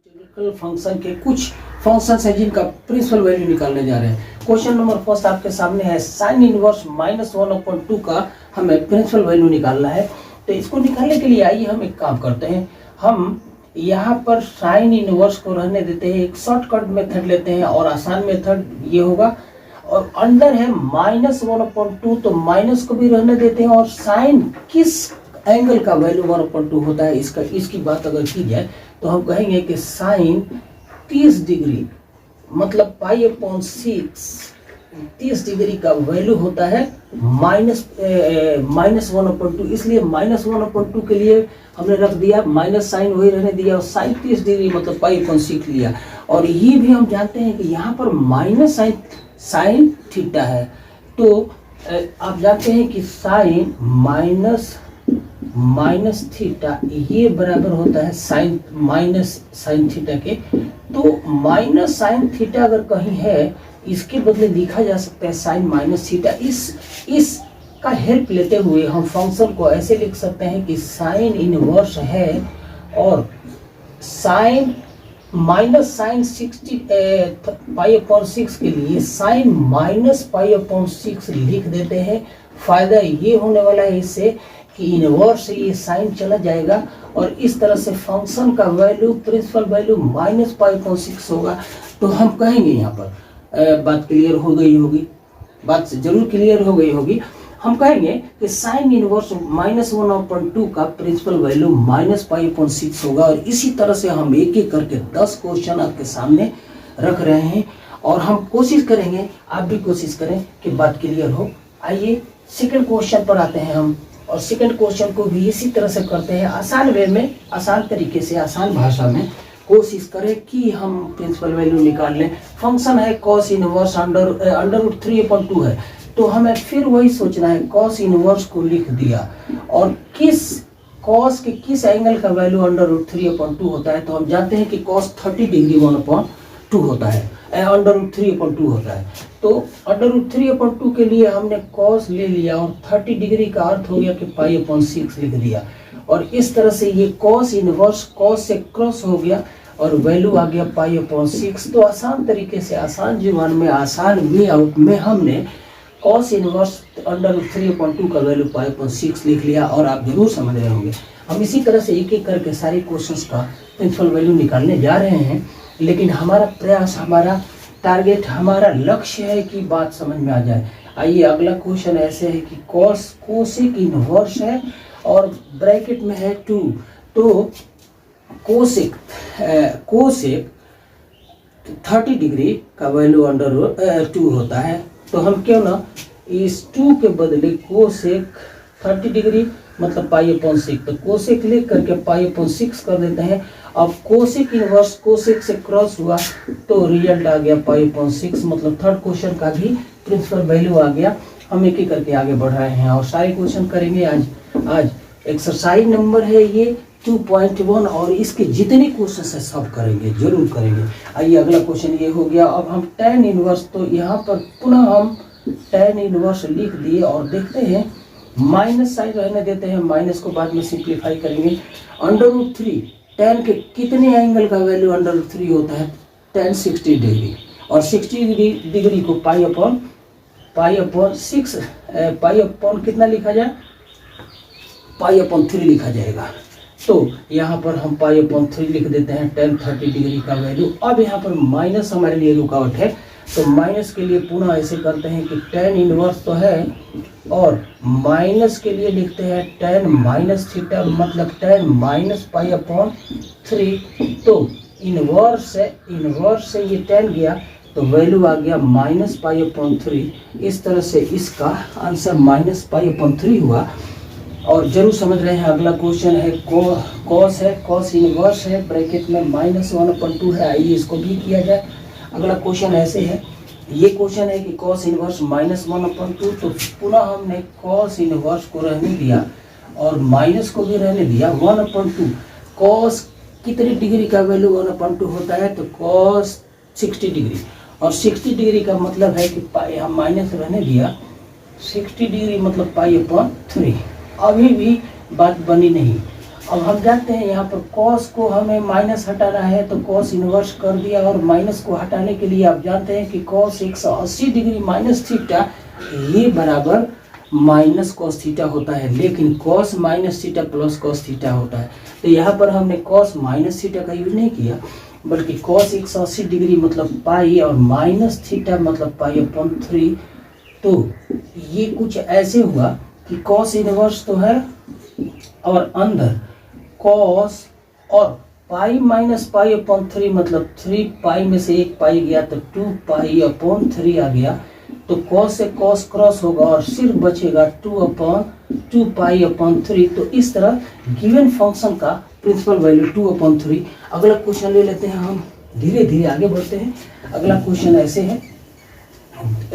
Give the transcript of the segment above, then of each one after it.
Numerical function के कुछ function है जिनका प्रिंसिपल वैल्यू निकालने जा रहे हैं। क्वेश्चन नंबर फर्स्ट आपके सामने है, साइन इनवर्स -1/2 का हमें प्रिंसिपल वैल्यू निकालना है। तो इसको निकालने के लिए आइए हम एक काम करते हैं, हम यहाँ पर साइन इनवर्स को रहने देते हैं, एक शॉर्टकट मेथड लेते हैं और आसान मेथड ये होगा। और अंदर है -1/2, तो माइनस को भी रहने देते हैं। और साइन किस एंगल का वैल्यू 1/2 होता है, इसकी बात अगर की जाए तो हम कहेंगे कि साइन 30 डिग्री मतलब π/6 30 डिग्री का वैल्यू होता है -1/2। इसलिए -1/2 के लिए हमने रख दिया माइनस साइन वही रहने दिया और साइन 30 डिग्री मतलब π/6 लिया। और ये भी हम जानते हैं कि यहाँ पर माइनस साइन थीटा है। तो आप जानते हैं कि साइन माइनस थीटा ये बराबर होता है साइन माइनस साइन थीटा के। तो माइनस साइन थीटा अगर कहीं है, इसके बदले लिखा जा सकता है साइन माइनस थीटा। इस का हेल्प लेते हुए हम फंक्शन को ऐसे लिख सकते हैं कि साइन इनवर्स है और साइन माइनस साइन 60 π/6 के लिए साइन माइनस π/6 लिख देते हैं। फायदा ये होने वाला है इससे कि इनवर्स से ये साइन चला जाएगा और इस तरह से फंक्शन का वैल्यू प्रिंसिपल वैल्यू -π/6 होगा। तो हम कहेंगे यहाँ पर बात क्लियर हो गई होगी, बात जरूर क्लियर हो गई होगी। हम कहेंगे कि साइन इनवर्स -1/2 का प्रिंसिपल वैल्यू -π/6 होगा। और इसी तरह से हम एक एक करके 10 क्वेश्चन आपके सामने रख रहे हैं और हम कोशिश करेंगे, आप भी कोशिश करें कि बात क्लियर हो। आइए सेकंड क्वेश्चन पर आते हैं हम, और सेकंड क्वेश्चन को भी इसी तरह से करते हैं, आसान वे में, आसान तरीके से, आसान भाषा में कोशिश करें कि हम प्रिंसिपल वैल्यू निकाल लें। फंक्शन है कॉस इनवर्स √3/2 है, तो हमें फिर वही सोचना है, कॉस इनवर्स को लिख दिया और कॉस के किस एंगल का वैल्यू √3/2 होता है। तो हम जानते हैं कि कॉस 30 डिग्री 1/2 होता है, √3/2 होता है। तो √3/2 के लिए हमने कॉस ले लिया और 30 डिग्री का अर्थ हो गया कि π/6 लिख दिया। और इस तरह से ये कॉस इनवर्स कॉस से क्रॉस हो गया और वैल्यू आ गया π/6। तो आसान तरीके से, आसान जुबान में, आसान वे आउट में हमने कॉस इनवर्स √3/2 का वैल्यू π/6 लिख लिया। और आप जरूर समझ रहे होंगे, हम इसी तरह से एक एक करके सारे क्वेश्चंस का प्रिंसिपल वैल्यू निकालने जा रहे हैं। लेकिन हमारा प्रयास, हमारा टारगेट, हमारा लक्ष्य है कि बात समझ में आ जाए। आइए अगला क्वेश्चन ऐसे है कि कोसेक इनवर्स है और ब्रैकेट में है 2। तो कोसेक 30 डिग्री का वैल्यू √2 होता है। तो हम क्यों ना इस 2 के बदले कोसेक 30 डिग्री मतलब π/6, तो कोसेक लिख करके π/6 कर देते हैं। अब कोसेक इनवर्स कोसेक से क्रॉस हुआ तो रिजल्ट आ गया π/6, मतलब थर्ड क्वेश्चन का भी प्रिंसिपल वैल्यू आ गया। हम एक एक करके आगे बढ़ रहे हैं और सारे क्वेश्चन करेंगे आज एक्सरसाइज नंबर है ये 2.1 और इसके जितने क्वेश्चन है सब करेंगे, जरूर करेंगे। आइए अगला क्वेश्चन ये हो गया। अब हम tan इनवर्स, तो यहाँ पर पुनः हम tan इनवर्स लिख दिए और देखते हैं, माइनस साइन रहने देते हैं, माइनस को बाद में सिंप्लीफाई करेंगे। √3 tan के कितने एंगल का वैल्यू √3 होता है, tan 60 डिग्री। और 60 डिग्री को π/6 कितना लिखा जाए, π/3 लिखा जाएगा। तो यहाँ पर हम π/3 लिख देते हैं tan 30 डिग्री का वैल्यू। अब यहाँ पर माइनस हमारे लिए रुकावट है, तो माइनस के लिए पुनः ऐसे करते हैं कि tan इनवर्स तो है और माइनस के लिए लिखते हैं tan माइनस थीटा मतलब tan -π/3। तो इनवर्स से ये tan गया तो वैल्यू आ गया -π/3। इस तरह से इसका आंसर -π/3 हुआ। और जरूर समझ रहे हैं, अगला क्वेश्चन है कॉस इनवर्स है, ब्रैकेट में -1/2 है। आइए इसको भी किया जाए। अगला क्वेश्चन ऐसे है, ये क्वेश्चन है कि कॉस इनवर्स -1/2। तो पुनः हमने कॉस इनवर्स को रहने दिया और माइनस को भी रहने दिया। 1/2 कॉस कितने डिग्री का वैल्यू 1/2 होता है, तो कॉस 60 डिग्री। और 60 डिग्री का मतलब है कि हम माइनस रहने दिया, 60 डिग्री मतलब π/3। अभी भी बात बनी नहीं, अब हम जानते हैं यहाँ पर कॉस को हमें माइनस हटाना है तो कॉस इनवर्स कर दिया, और माइनस को हटाने के लिए आप जानते हैं कि कॉस 180 डिग्री माइनस थीटा ये बराबर माइनस कॉस थीटा होता है, लेकिन cos minus theta plus cos theta होता है। तो यहाँ पर हमने कॉस माइनस थीटा का यूज नहीं किया, बल्कि कॉस 180 डिग्री मतलब पाई और माइनस थीटा मतलब पाई अपॉन 3। तो ये कुछ ऐसे हुआ कि कॉस इनवर्स तो है और अंदर कॉस और पाई माइनस पाई अपॉन 3 मतलब 3 पाई में से 1 पाई गया तो 2 पाई अपॉन 3 आ गया। तो कॉस से कॉस क्रॉस होगा और सिर्फ बचेगा 2 पाई अपॉन 3। तो इस तरह गिवन फंक्शन का प्रिंसिपल वैल्यू 2/3। अगला क्वेश्चन ले लेते हैं, हम धीरे धीरे आगे बढ़ते हैं। अगला क्वेश्चन ऐसे है,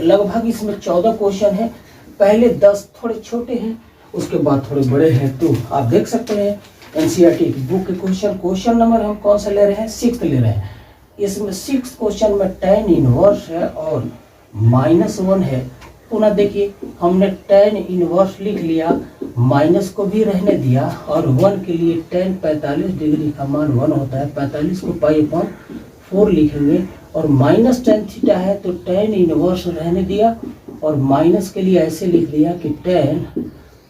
लगभग इसमें 14 क्वेश्चन है। पहले 10 थोड़े छोटे हैं, उसके बाद थोड़े बड़े हैं। तो आप देख सकते हैं एनसीईआरटी की बुक के क्वेश्चन नंबर हम कौन सा ले रहे हैं, 6th ले रहे हैं। इसमें 6th क्वेश्चन में tan इनवर्स है और -1 है। पुनः देखिए हमने tan इनवर्स लिख लिया, माइनस को भी रहने दिया और 1 के लिए tan 45 डिग्री का मान 1 होता है, 45 को पाई अपॉन 4 लिखेंगे। और माइनस tan थीटा है तो tan इनवर्स रहने दिया और माइनस के लिए ऐसे लिख लिया कि tan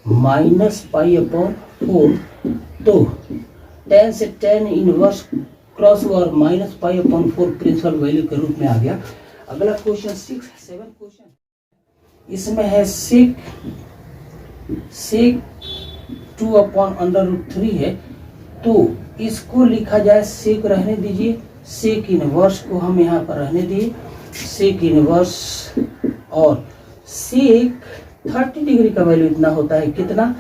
माइनस पाई अपॉन 4। तो tan से tan इनवर्स क्रॉस हुआ और minus pi upon 4 principal value के रूप में आ गया। अगला क्वेश्चन 7 क्वेश्चन, इसमें है sec 2/√3 है। तो इसको लिखा जाए sec रहने दीजिए, sec इनवर्स को हम यहाँ पर रहने दिए, sec इनवर्स और sec 30 डिग्री का वैल्यू इतना होता है, कितना,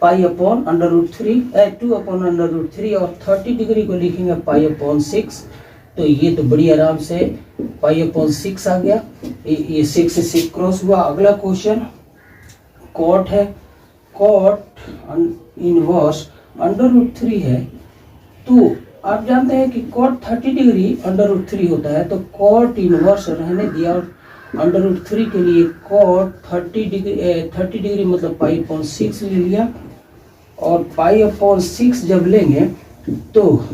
पाई अपॉन √3 2/√3 और 30 डिग्री को लिखेंगे पाई अपॉन 6। तो ये तो बड़ी आराम से पाई अपॉन 6 आ गया, ये 6 से 6 क्रॉस हुआ। अगला क्वेश्चन कॉट है, कॉट इनवर्स √3 है। तो आप जानते हैं कि कॉट 30 डिग्री √3 होता है, तो कॉट इनवर्स रहने दिया और √3 के लिए कॉट 30 डिग्री मतलब पाई अपॉन 6 ले लिया। और पाई अपॉन 6 जब लेंगे तो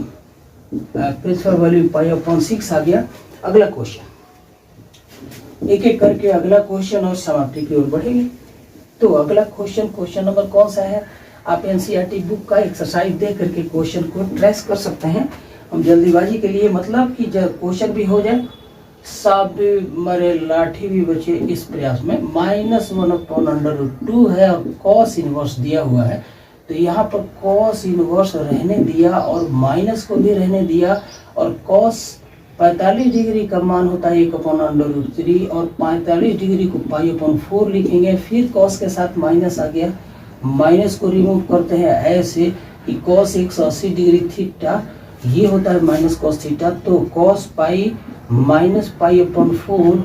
प्रिंसिपल वैल्यू पाई अपॉन 6 आ गया। अगला क्वेश्चन एक एक करके अगला क्वेश्चन और समाप्ति की ओर बढ़ेंगे। तो अगला क्वेश्चन नंबर कौन सा है, आप एनसीईआरटी बुक का एक्सरसाइज दे करके क्वेश्चन को ट्रेस कर सकते हैं। हम जल्दीबाजी के लिए मतलब कि जब क्वेश्चन भी हो जाए, सांप भी मरे लाठी भी बचे, इस प्रयास में -1/√2 है और कॉस इनवर्स दिया हुआ है। तो यहाँ पर कॉस इनवर्स रहने दिया और माइनस को भी रहने दिया और कॉस 45 डिग्री का मान होता है 1/√3 और 45 डिग्री को पाई अपॉन 4 लिखेंगे। फिर कॉस के साथ माइनस आ गया, माइनस को रिमूव करते हैं ऐसे कि कॉस 180 डिग्री थीटा ये होता है माइनस कॉस थीटा। तो cos pi minus pi upon 4,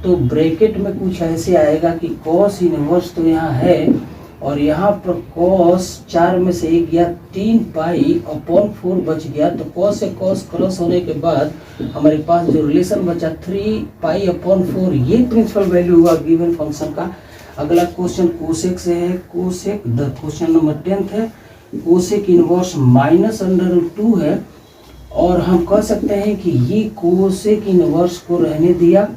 तो ब्रैकेट में कुछ ऐसे आएगा कि कॉस इनवर्स तो यहाँ है और यहाँ पर कॉस 4 में से 1 गया, 3 पाई अपॉन 4 बच गया। तो कॉस से कॉस क्रॉस होने के बाद हमारे पास जो रिलेशन बचा 3 पाई अपॉन 4, ये प्रिंसिपल वैल्यू हुआ गिवन फंक्शन का। अगला क्वेश्चन कोसेक से है, कोसेक क्वेश्चन नंबर 10 है। कोसेक इनवर्स -√2 है और हम कह सकते हैं कि ये कोसेक इनवर्स को रहने दिया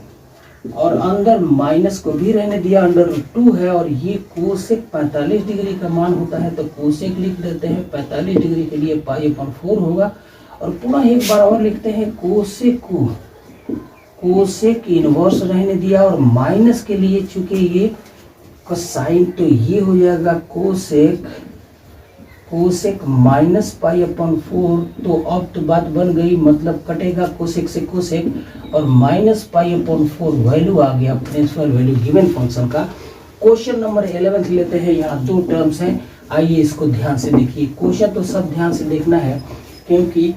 और अंदर माइनस को भी रहने दिया, √2 है और ये कोसेक 45 डिग्री का मान होता है। तो कोसेक लिख देते हैं, 45 डिग्री के लिए पाई अपॉन 4 होगा। और पुनः एक बार और लिखते हैं, कोसेक को कोसेक इनवर्स रहने दिया और माइनस के लिए चूंकि ये कोसाइन, तो ये हो जाएगा कोसेक माइनस पाई अपॉन 4। तो अब तो बात बन गई, मतलब कटेगा कोसेक से कोसेक और माइनस पाई अपॉन 4 वैल्यू आ गया प्रिंसिपल वैल्यू गिवन फंक्शन का। क्वेश्चन नंबर 11 लेते हैं, यहाँ 2 टर्म्स हैं, आइए इसको ध्यान से देखिए। क्वेश्चन तो सब ध्यान से देखना है क्योंकि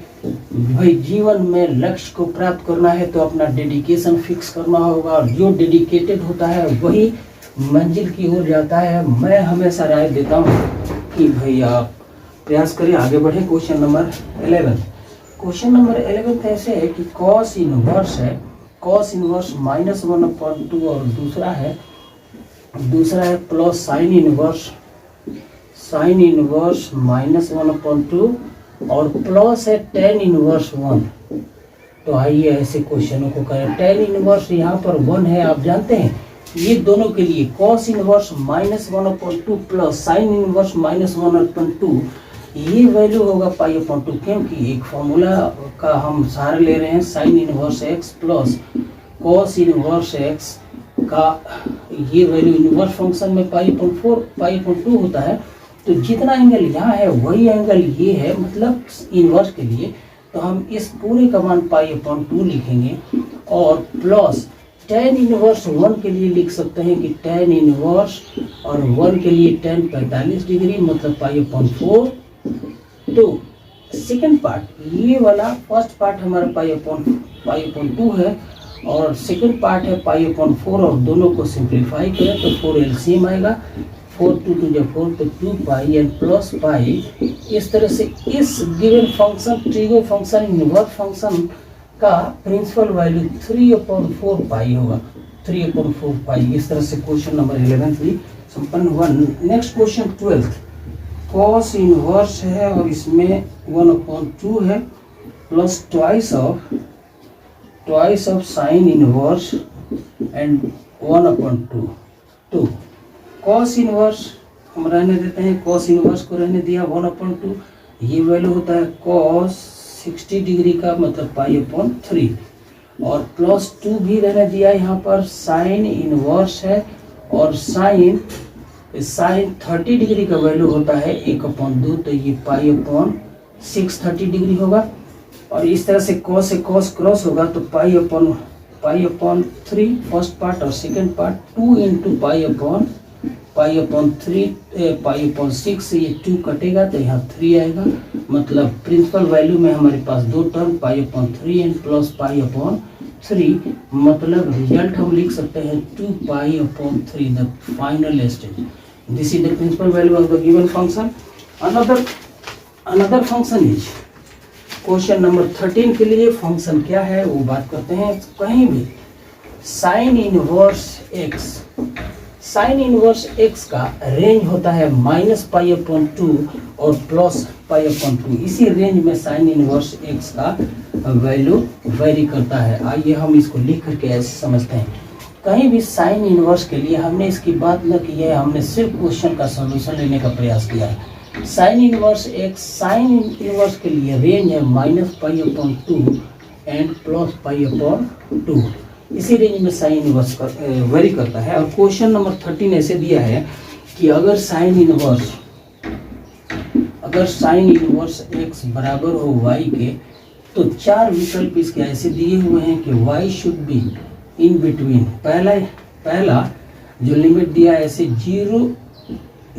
भाई जीवन में लक्ष्य को प्राप्त करना है तो अपना डेडिकेशन फिक्स करना होगा और जो डेडिकेटेड होता है वही मंजिल की ओर जाता है। मैं हमेशा राय देता हूँ कि भाई आप प्रयास करें, आगे बढ़े। क्वेश्चन नंबर 11 ऐसे है कि कॉस इनवर्स है, कॉस इनवर्स -1/2 और दूसरा है प्लस साइन साइन इनवर्स -1/2 और प्लस है tan इनवर्स 1। तो आइए ऐसे क्वेश्चनों को करें। tan इनवर्स यहाँ पर 1 है, आप जानते हैं। ये दोनों के लिए cos inverse -1/2 plus sine inverse -1/2, ये वैल्यू होगा π/2, क्योंकि एक फॉर्मूला का हम सहारा ले रहे हैं। Sine inverse x plus cos inverse x का ये वैल्यू इनवर्स फंक्शन में π/2 होता है। तो जितना एंगल यहाँ है वही एंगल ये है, मतलब इनवर्स के लिए। तो हम इस पूरे का मान π/2 लिखेंगे और प्लस tan इनवर्स 1 के लिए लिख सकते हैं कि tan इनवर्स और 1 के लिए tan 45 डिग्री मतलब π/4। तो सेकंड पार्ट ये वाला, फर्स्ट पार्ट हमारा π/2 है और सेकंड पार्ट है π/4, और दोनों को सिंप्लीफाई करें तो 4 एलसीएम आएगा। 4 2 2 4 तो 2 पाई एंड प्लस पाई। इस तरह से इस given function trigo function inverse function का प्रिंसिपल वैल्यू 3/4 पाई होगा। 3/4 पाई। इस तरह से क्वेश्चन नंबर 11 भी संपन्न हुआ। Next question 12th, cos inverse है और इसमें 1/2 है plus twice of sine inverse and 1/2। तो कॉस इनवर्स हम रहने देते हैं, कॉस इनवर्स को रहने दिया 1/2। ये वैल्यू होता है कॉस 60 डिग्री का मतलब π/3 और प्लस 2 भी रहने दिया। यहाँ पर साइन इनवर्स है और साइन 30 डिग्री का वैल्यू होता है 1/2, तो ये π/6 30 डिग्री होगा। और इस तरह से कॉस क्रॉस होगा तो π/3 फर्स्ट पार्ट और सेकंड पार्ट 2 इंटू π/6 से ये 2 कटेगा तो यहाँ 3 आएगा। मतलब प्रिंसिपल वैल्यू में हमारे पास दो टर्म π/3 एंड प्लस π/3, मतलब रिजल्ट हम लिख सकते हैं 2π/3 the final stage. This is the principal value of the given function. Another function is question number 13 के लिए फंक्शन क्या है वो बात करते हैं। कहीं भी साइन इनवर्स x का रेंज होता है -π/2 और प्लस π/2। इसी रेंज में साइन इनवर्स x का वैल्यू वेरी करता है। आइए हम इसको लिख करके ऐसे समझते हैं। कहीं भी साइन इनवर्स के लिए हमने इसकी बात न की है, हमने सिर्फ क्वेश्चन का सॉल्यूशन लेने का प्रयास किया है। साइन इनवर्स के लिए रेंज है -π/2 एंड प्लस π/2। इसी रेंज में साइन इनवर्स वेरी करता है। और क्वेश्चन नंबर 13 ऐसे दिया है कि अगर साइन इनवर्स x बराबर हो y के, तो 4 विकल्प इसके ऐसे दिए हुए हैं कि y should be in between. पहला जो लिमिट दिया है ऐसे 0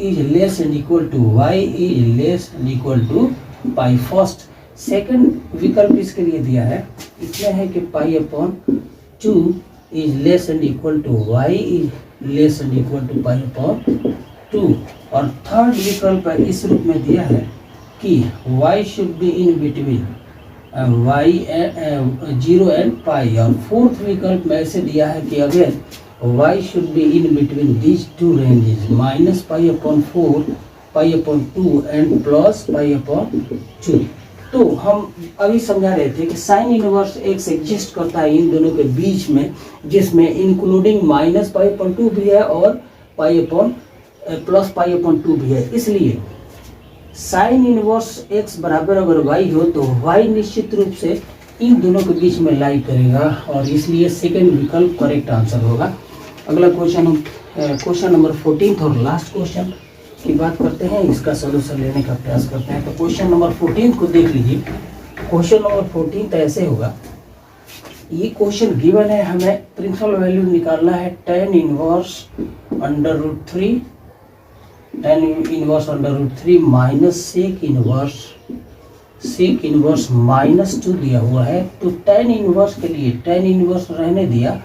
is less and equal to y is less and equal to pi first. Second विकल्प इसके लिए दिया है, इसमें है कि π/2 is less and equal to y is less and equal to π/2। और थर्ड विकल्प इस रूप में दिया है कि y should be in between y 0 and pi. और फोर्थ विकल्प में ऐसे दिया है कि अगर y should be in between these two ranges -π/4 π/2 and plus π/2। तो हम अभी समझा रहे थे कि साइन इनवर्स x एग्जिस्ट करता है इन दोनों के बीच में, जिसमें इंक्लूडिंग -π/2 भी है और प्लस π/2 भी है। इसलिए साइन इनवर्स x बराबर अगर y हो तो y निश्चित रूप से इन दोनों के बीच में लाई करेगा और इसलिए सेकंड विकल्प करेक्ट आंसर होगा। अगला क्वेश्चन हम क्वेश्चन नंबर 14 और लास्ट क्वेश्चन की बात करते हैं, इसका सॉल्यूशन लेने का प्रयास करते हैं। तो क्वेश्चन नंबर 14 को देख लीजिए। क्वेश्चन नंबर 14 तो ऐसे होगा, ये क्वेश्चन गिवन है, हमें प्रिंसिपल वैल्यू निकालना है tan inverse √3 minus sec inverse -2 दिया हुआ है। तो tan इनवर्स के लिए tan इनवर्स रहने दिया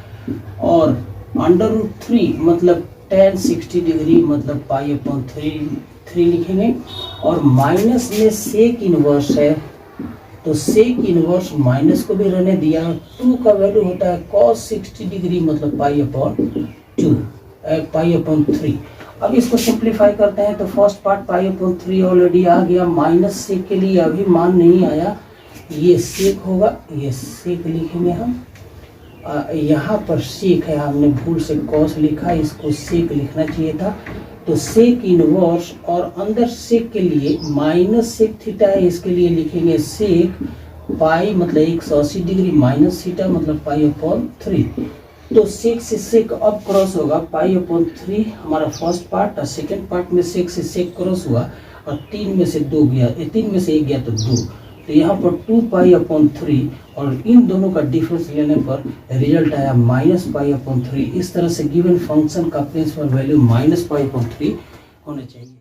और √3 मतलब tan 60 डिग्री मतलब π/3 लिखेंगे और माइनस में सेक इनवर्स है तो सेक इनवर्स माइनस को भी रहने दिया। 2 का वैल्यू होता है cos 60 डिग्री मतलब π/3। अब इसको सिंप्लीफाई करते हैं तो first part pi upon 3 already आ गया, माइनस सेक के लिए अभी मान नहीं आया, ये सेक होगा, ये सेक लिखेंगे हम। यहाँ पर सेक है, हमने भूल से कॉस लिखा, इसको सेक लिखना चाहिए था। तो सेक इनवर्स और अंदर सेक के लिए माइनस सेक थीटा है, इसके लिए लिखेंगे सेक पाई मतलब 180 डिग्री माइनस थीटा मतलब पाई अपॉन 3। तो सेक से सेक अब क्रॉस होगा, पाई अपॉन 3 हमारा फर्स्ट पार्ट और सेकेंड पार्ट में सेक से सेक क्रॉस हुआ और 3 में से 2 गया, 3 में से 1 गया तो 2, तो यहाँ पर 2 पाई अपॉन 3 और इन दोनों का डिफरेंस लेने पर रिजल्ट आया माइनस पाई अपॉन 3। इस तरह से गिवन फंक्शन का principal value minus pi upon 3 होना चाहिए।